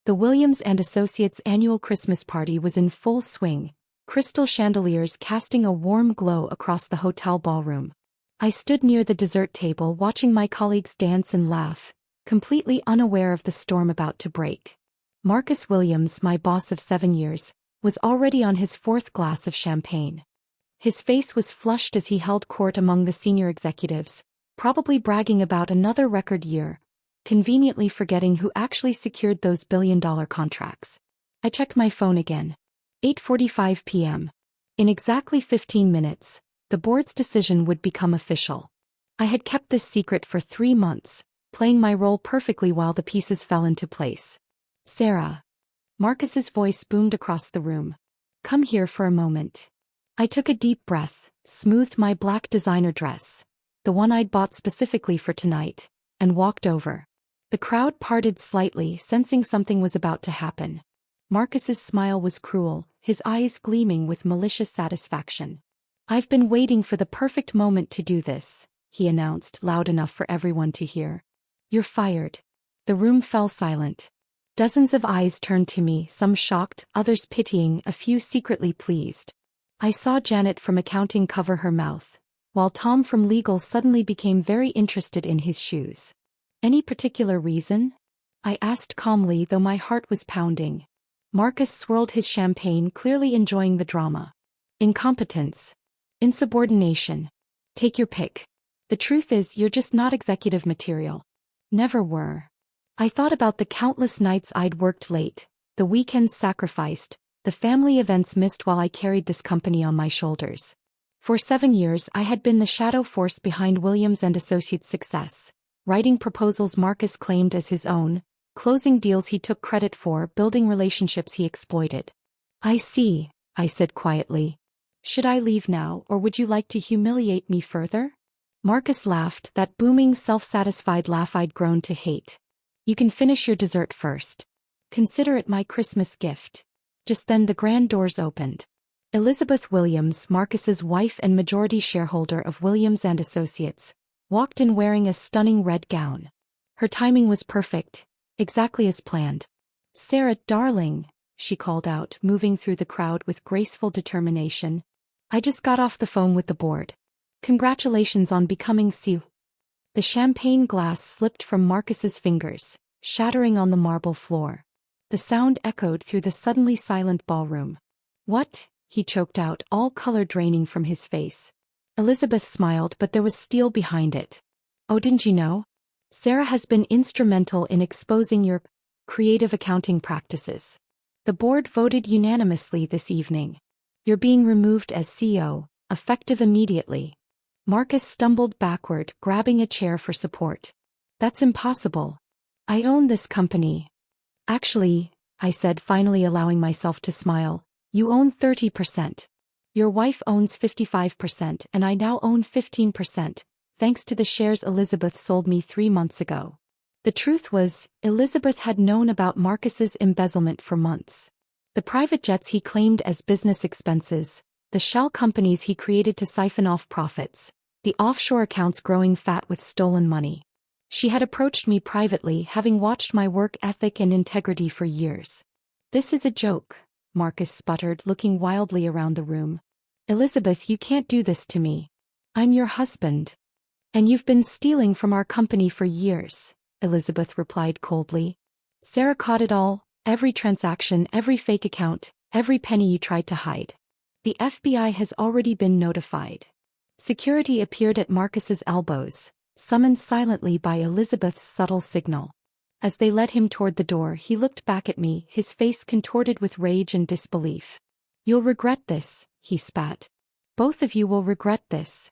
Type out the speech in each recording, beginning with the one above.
The Williams and Associates annual Christmas party was in full swing, crystal chandeliers casting a warm glow across the hotel ballroom. I stood near the dessert table watching my colleagues dance and laugh, completely unaware of the storm about to break. Marcus Williams, my boss of 7 years, was already on his 4th glass of champagne. His face was flushed as he held court among the senior executives, probably bragging about another record year, conveniently forgetting who actually secured those billion-dollar contracts. I checked my phone again. 8:45 p.m. In exactly 15 minutes, the board's decision would become official. I had kept this secret for 3 months, playing my role perfectly while the pieces fell into place. Sarah. Marcus's voice boomed across the room. Come here for a moment. I took a deep breath, smoothed my black designer dress, the one I'd bought specifically for tonight, and walked over. The crowd parted slightly, sensing something was about to happen. Marcus's smile was cruel, his eyes gleaming with malicious satisfaction. I've been waiting for the perfect moment to do this, he announced loud enough for everyone to hear. You're fired. The room fell silent. Dozens of eyes turned to me, some shocked, others pitying, a few secretly pleased. I saw Janet from accounting cover her mouth, while Tom from legal suddenly became very interested in his shoes. Any particular reason? I asked calmly, though my heart was pounding. Marcus swirled his champagne, clearly enjoying the drama. Incompetence. Insubordination. Take your pick. The truth is, you're just not executive material. Never were. I thought about the countless nights I'd worked late, the weekends sacrificed, the family events missed while I carried this company on my shoulders. For 7 years I had been the shadow force behind Williams and Associates' success, writing proposals Marcus claimed as his own, closing deals he took credit for, building relationships he exploited. I see, I said quietly. Should I leave now, or would you like to humiliate me further? Marcus laughed, that booming, self-satisfied laugh I'd grown to hate. You can finish your dessert first. Consider it my Christmas gift. Just then the grand doors opened. Elizabeth Williams, Marcus's wife and majority shareholder of Williams and Associates, walked in wearing a stunning red gown. Her timing was perfect, exactly as planned. Sarah, darling, she called out, moving through the crowd with graceful determination. I just got off the phone with the board. Congratulations on becoming CEO. The champagne glass slipped from Marcus's fingers, shattering on the marble floor. The sound echoed through the suddenly silent ballroom. What? He choked out, all color draining from his face. Elizabeth smiled, but there was steel behind it. Oh, didn't you know? Sarah has been instrumental in exposing your creative accounting practices. The board voted unanimously this evening. You're being removed as CEO, effective immediately. Marcus stumbled backward, grabbing a chair for support. That's impossible. I own this company. Actually, I said, finally allowing myself to smile, you own 30%. Your wife owns 55% and I now own 15%, thanks to the shares Elizabeth sold me 3 months ago. The truth was, Elizabeth had known about Marcus's embezzlement for months. The private jets he claimed as business expenses, the shell companies he created to siphon off profits, the offshore accounts growing fat with stolen money. She had approached me privately, having watched my work ethic and integrity for years. This is a joke, Marcus sputtered, looking wildly around the room. Elizabeth, you can't do this to me. I'm your husband. And you've been stealing from our company for years, Elizabeth replied coldly. Sarah caught it all, every transaction, every fake account, every penny you tried to hide. The FBI has already been notified. Security appeared at Marcus's elbows, summoned silently by Elizabeth's subtle signal. As they led him toward the door, he looked back at me, his face contorted with rage and disbelief. You'll regret this, he spat. Both of you will regret this.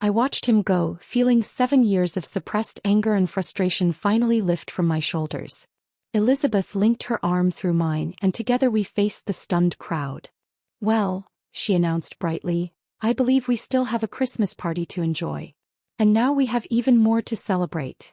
I watched him go, feeling 7 years of suppressed anger and frustration finally lift from my shoulders. Elizabeth linked her arm through mine, and together we faced the stunned crowd. Well, she announced brightly, I believe we still have a Christmas party to enjoy. And now we have even more to celebrate.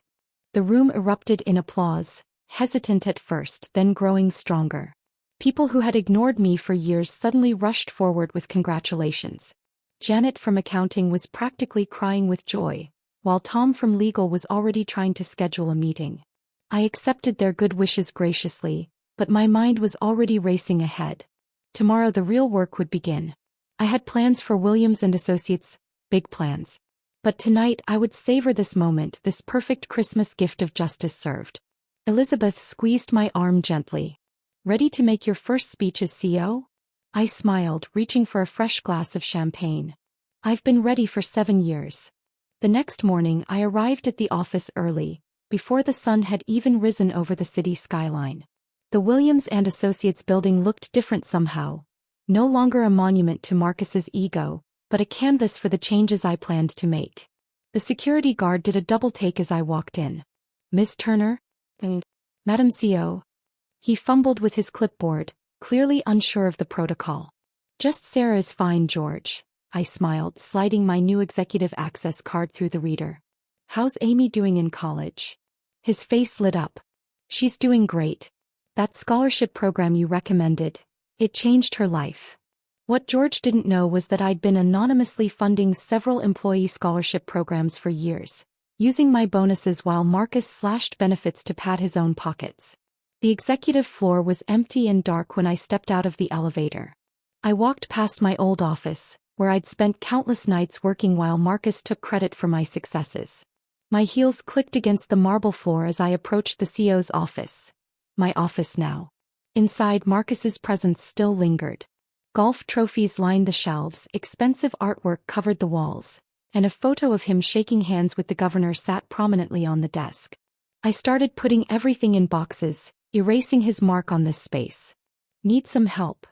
The room erupted in applause, hesitant at first, then growing stronger. People who had ignored me for years suddenly rushed forward with congratulations. Janet from accounting was practically crying with joy, while Tom from legal was already trying to schedule a meeting. I accepted their good wishes graciously, but my mind was already racing ahead. Tomorrow the real work would begin. I had plans for Williams and Associates, big plans. But tonight I would savor this moment, this perfect Christmas gift of justice served. Elizabeth squeezed my arm gently. Ready to make your first speech as CEO? I smiled, reaching for a fresh glass of champagne. I've been ready for 7 years. The next morning I arrived at the office early, before the sun had even risen over the city skyline. The Williams and Associates building looked different somehow. No longer a monument to Marcus's ego, but a canvas for the changes I planned to make. The security guard did a double take as I walked in. Miss Turner? Madam CEO. He fumbled with his clipboard, clearly unsure of the protocol. Just Sarah is fine, George. I smiled, sliding my new executive access card through the reader. How's Amy doing in college? His face lit up. She's doing great. That scholarship program you recommended, it changed her life. What George didn't know was that I'd been anonymously funding several employee scholarship programs for years, using my bonuses while Marcus slashed benefits to pad his own pockets. The executive floor was empty and dark when I stepped out of the elevator. I walked past my old office, where I'd spent countless nights working while Marcus took credit for my successes. My heels clicked against the marble floor as I approached the CEO's office. My office now. Inside, Marcus's presence still lingered. Golf trophies lined the shelves, expensive artwork covered the walls, and a photo of him shaking hands with the governor sat prominently on the desk. I started putting everything in boxes, erasing his mark on this space. Need some help?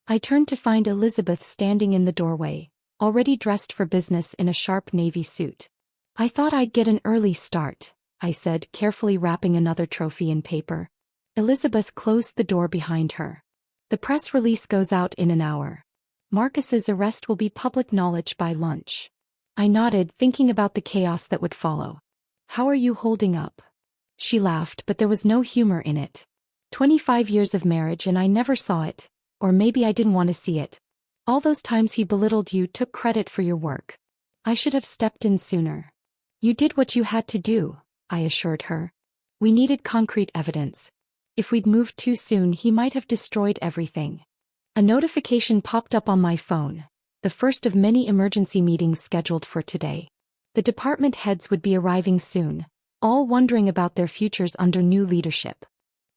I turned to find Elizabeth standing in the doorway, already dressed for business in a sharp navy suit. I thought I'd get an early start, I said, carefully wrapping another trophy in paper. Elizabeth closed the door behind her. The press release goes out in an hour. Marcus's arrest will be public knowledge by lunch. I nodded, thinking about the chaos that would follow. How are you holding up? She laughed, but there was no humor in it. 25 years of marriage and I never saw it, or maybe I didn't want to see it. All those times he belittled you, took credit for your work. I should have stepped in sooner. You did what you had to do, I assured her. We needed concrete evidence. If we'd moved too soon, he might have destroyed everything. A notification popped up on my phone, the first of many emergency meetings scheduled for today. The department heads would be arriving soon, all wondering about their futures under new leadership.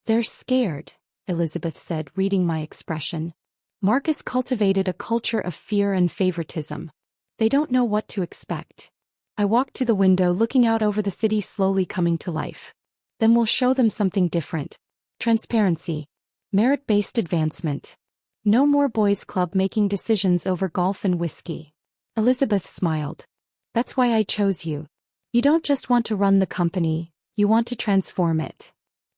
They're scared, Elizabeth said, reading my expression. Marcus cultivated a culture of fear and favoritism. They don't know what to expect. I walked to the window, looking out over the city slowly coming to life. Then we'll show them something different. Transparency. Merit-based advancement. No more boys' club making decisions over golf and whiskey. Elizabeth smiled. That's why I chose you. You don't just want to run the company, you want to transform it.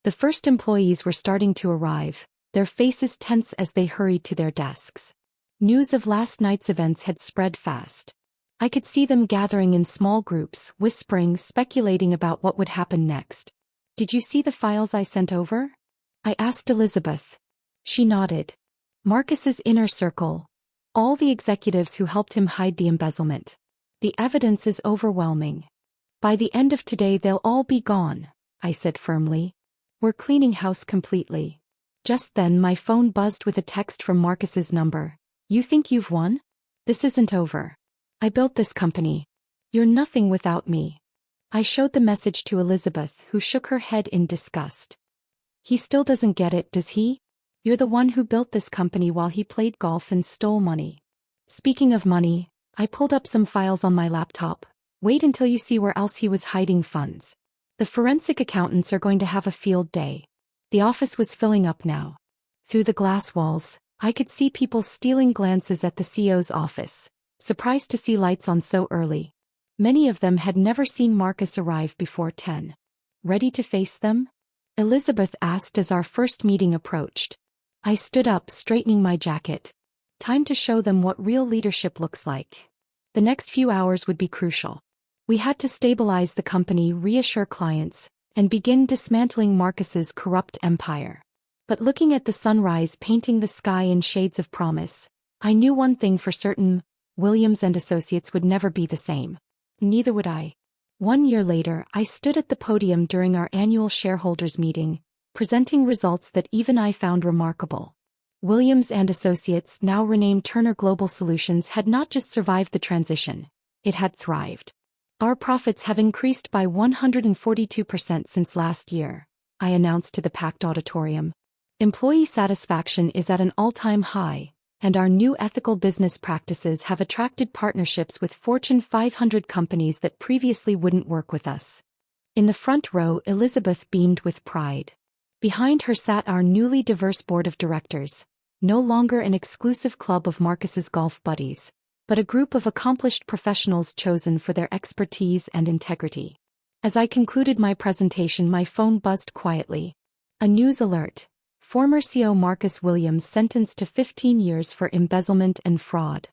The first employees were starting to arrive, their faces tense as they hurried to their desks. News of last night's events had spread fast. I could see them gathering in small groups, whispering, speculating about what would happen next. Did you see the files I sent over? I asked Elizabeth. She nodded. Marcus's inner circle. All the executives who helped him hide the embezzlement. The evidence is overwhelming. By the end of today they'll all be gone, I said firmly. We're cleaning house completely. Just then my phone buzzed with a text from Marcus's number. You think you've won? This isn't over. I built this company. You're nothing without me. I showed the message to Elizabeth, who shook her head in disgust. He still doesn't get it, does he? You're the one who built this company while he played golf and stole money. Speaking of money, I pulled up some files on my laptop. Wait until you see where else he was hiding funds. The forensic accountants are going to have a field day. The office was filling up now. Through the glass walls, I could see people stealing glances at the CEO's office, surprised to see lights on so early. Many of them had never seen Marcus arrive before 10. Ready to face them? Elizabeth asked as our first meeting approached. I stood up, straightening my jacket. Time to show them what real leadership looks like. The next few hours would be crucial. We had to stabilize the company, reassure clients, and begin dismantling Marcus's corrupt empire. But looking at the sunrise painting the sky in shades of promise, I knew one thing for certain: Williams and Associates would never be the same. Neither would I. 1 year later, I stood at the podium during our annual shareholders meeting, presenting results that even I found remarkable. Williams and Associates, now renamed Turner Global Solutions, had not just survived the transition, it had thrived. Our profits have increased by 142% since last year, I announced to the packed auditorium. Employee satisfaction is at an all-time high, and our new ethical business practices have attracted partnerships with Fortune 500 companies that previously wouldn't work with us. In the front row, Elizabeth beamed with pride. Behind her sat our newly diverse board of directors, no longer an exclusive club of Marcus's golf buddies, but a group of accomplished professionals chosen for their expertise and integrity. As I concluded my presentation, my phone buzzed quietly. A news alert. Former CEO Marcus Williams sentenced to 15 years for embezzlement and fraud.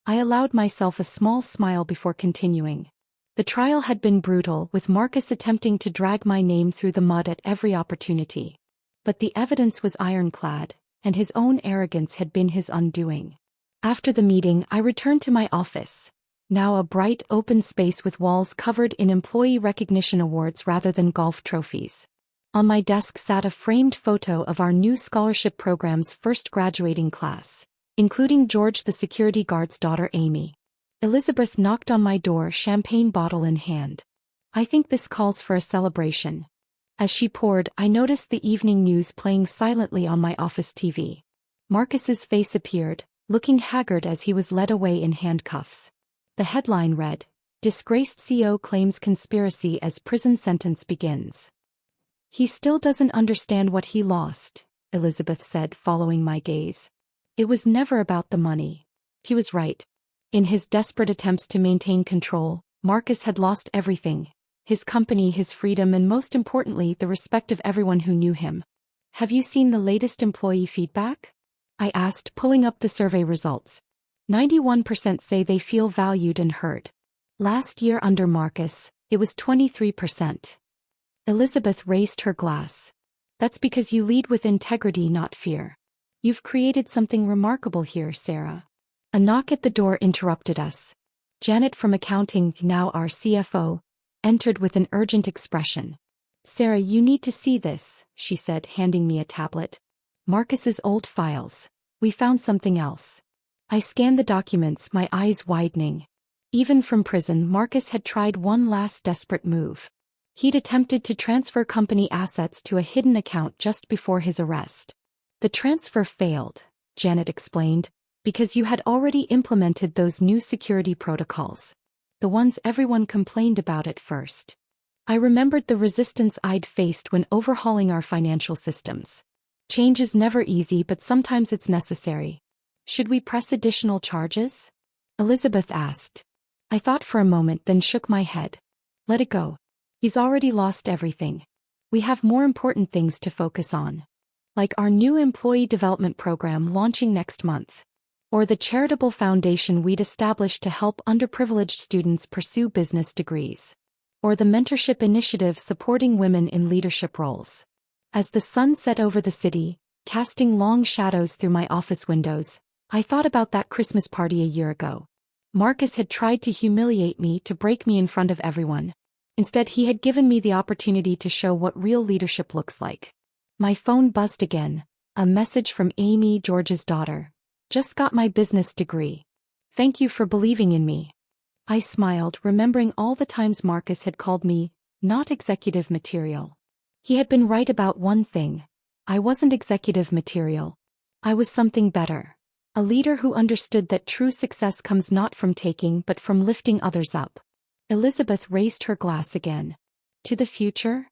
I allowed myself a small smile before continuing. The trial had been brutal, with Marcus attempting to drag my name through the mud at every opportunity. But the evidence was ironclad, and his own arrogance had been his undoing. After the meeting, I returned to my office, now a bright, open space with walls covered in employee recognition awards rather than golf trophies. On my desk sat a framed photo of our new scholarship program's first graduating class, including George the security guard's daughter Amy. Elizabeth knocked on my door, champagne bottle in hand. I think this calls for a celebration. As she poured, I noticed the evening news playing silently on my office TV. Marcus's face appeared, looking haggard as he was led away in handcuffs. The headline read, "Disgraced CEO claims conspiracy as prison sentence begins." "He still doesn't understand what he lost," Elizabeth said, following my gaze. "It was never about the money." He was right. In his desperate attempts to maintain control, Marcus had lost everything: his company, his freedom, and most importantly, the respect of everyone who knew him. "Have you seen the latest employee feedback?" I asked, pulling up the survey results. 91% say they feel valued and heard. Last year under Marcus, it was 23%. Elizabeth raised her glass. "That's because you lead with integrity, not fear. You've created something remarkable here, Sarah." A knock at the door interrupted us. Janet from accounting, now our CFO, entered with an urgent expression. "Sarah, you need to see this," she said, handing me a tablet. "Marcus's old files. We found something else." I scanned the documents, my eyes widening. Even from prison, Marcus had tried one last desperate move. He'd attempted to transfer company assets to a hidden account just before his arrest. "The transfer failed," Janet explained, "because you had already implemented those new security protocols. The ones everyone complained about at first." I remembered the resistance I'd faced when overhauling our financial systems. Change is never easy, but sometimes it's necessary. "Should we press additional charges?" Elizabeth asked. I thought for a moment, then shook my head. "Let it go. He's already lost everything. We have more important things to focus on. Like our new employee development program launching next month. Or the charitable foundation we'd established to help underprivileged students pursue business degrees. Or the mentorship initiative supporting women in leadership roles." As the sun set over the city, casting long shadows through my office windows, I thought about that Christmas party a year ago. Marcus had tried to humiliate me, to break me in front of everyone. Instead, he had given me the opportunity to show what real leadership looks like. My phone buzzed again, a message from Amy, George's daughter. "Just got my business degree. Thank you for believing in me." I smiled, remembering all the times Marcus had called me not executive material. He had been right about one thing. I wasn't executive material. I was something better. A leader who understood that true success comes not from taking but from lifting others up. Elizabeth raised her glass again. "To the future?"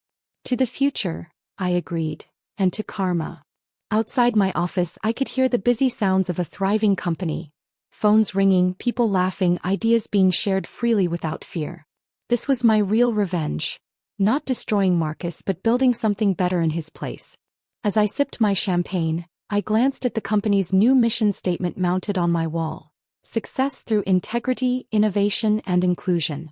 "To the future," I agreed, "and to karma." Outside my office, I could hear the busy sounds of a thriving company. Phones ringing, people laughing, ideas being shared freely without fear. This was my real revenge. Not destroying Marcus, but building something better in his place. As I sipped my champagne, I glanced at the company's new mission statement mounted on my wall. Success through integrity, innovation, and inclusion.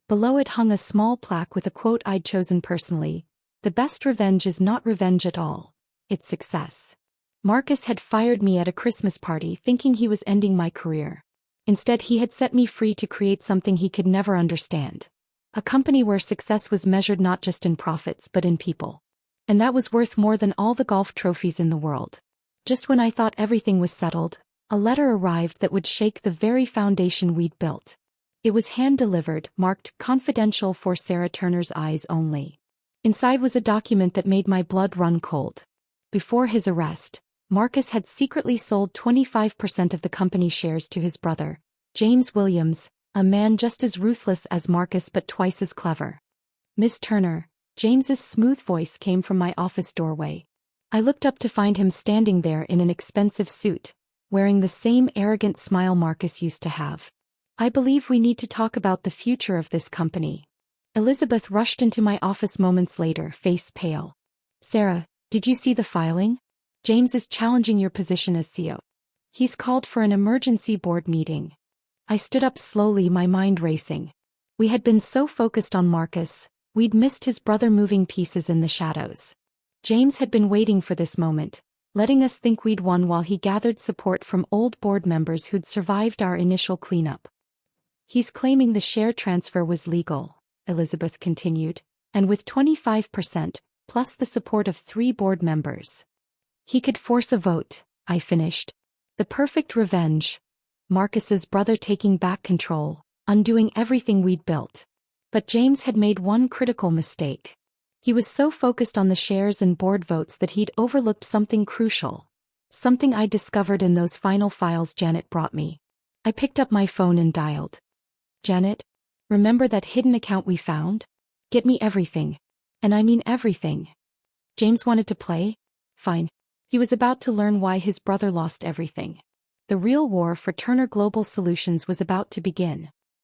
Below it hung a small plaque with a quote I'd chosen personally: "The best revenge is not revenge at all. It's success." Marcus had fired me at a Christmas party thinking he was ending my career. Instead, he had set me free to create something he could never understand. A company where success was measured not just in profits but in people. And that was worth more than all the golf trophies in the world. Just when I thought everything was settled, a letter arrived that would shake the very foundation we'd built. It was hand-delivered, marked "Confidential for Sarah Turner's eyes only." Inside was a document that made my blood run cold. Before his arrest, Marcus had secretly sold 25% of the company shares to his brother, James Williams, a man just as ruthless as Marcus but twice as clever. "Miss Turner," James's smooth voice came from my office doorway. I looked up to find him standing there in an expensive suit, wearing the same arrogant smile Marcus used to have. "I believe we need to talk about the future of this company." Elizabeth rushed into my office moments later, face pale. "Sarah, did you see the filing? James is challenging your position as CEO. He's called for an emergency board meeting." I stood up slowly, my mind racing. We had been so focused on Marcus, we'd missed his brother moving pieces in the shadows. James had been waiting for this moment, letting us think we'd won while he gathered support from old board members who'd survived our initial cleanup. "He's claiming the share transfer was legal," Elizabeth continued, "and with 25%, plus the support of 3 board members. He could force a vote," I finished. "The perfect revenge. Marcus's brother taking back control, undoing everything we'd built." But James had made one critical mistake. He was so focused on the shares and board votes that he'd overlooked something crucial. Something I discovered in those final files Janet brought me. I picked up my phone and dialed. "Janet, remember that hidden account we found? Get me everything. And I mean everything." James wanted to play? Fine. He was about to learn why his brother lost everything. The real war for Turner Global Solutions was about to begin.